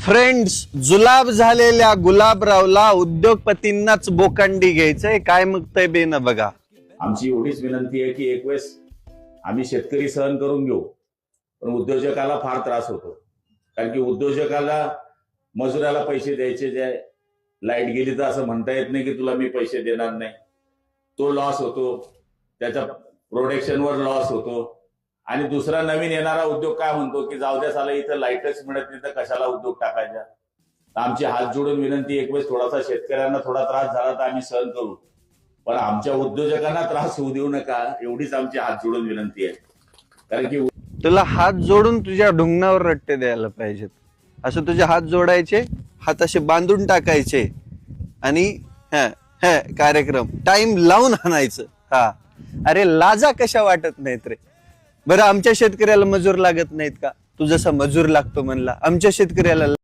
Friends, जुलाब झालेल्या गुलाबरावला उद्योगपतींनाच बोकांडी घ्यायचंय, काय मगतय बेन बघा. आमची एवढीच विनंती आहे की एक वेळेस आम्ही शेतकरी सहन करून घेऊ, पण उद्योजकाला फार त्रास होतो. कारण की उद्योजकाला मजुराला पैसे द्यायचे, जे लाईट गेली तर असं म्हणता येत नाही की तुला मी पैसे देणार नाही. तो लॉस होतो, त्याच्या प्रोडक्शनवर लॉस होतो. आणि दुसरा नवीन येणारा उद्योग काय म्हणतो की जाऊ द्या साला, इथं लाईटच मिळत नाही तर कशाला उद्योग टाकायचा. तर आमची हात जोडून विनंती, एक वेळेस थोडासा शेतकऱ्यांना थोडा त्रास झाला तर आम्ही सहन करू, पण आमच्या उद्योजकांना त्रास होऊ देऊ नका, एवढीच आमची हात जोडून विनंती आहे. कारण की तुला हात जोडून तुझ्या ढुंगणावर रट्टे द्यायला पाहिजेत. असं तुझे हात जोडायचे, हात असे बांधून टाकायचे आणि कार्यक्रम टाइम लावून आणायचं. हा, अरे लाजा कशा वाटत नाहीत रे. बरं, आमच्या शेतकऱ्याला मजूर लागत नाहीत का? तू जसा मजूर लागतो म्हणला, आमच्या शेतकऱ्याला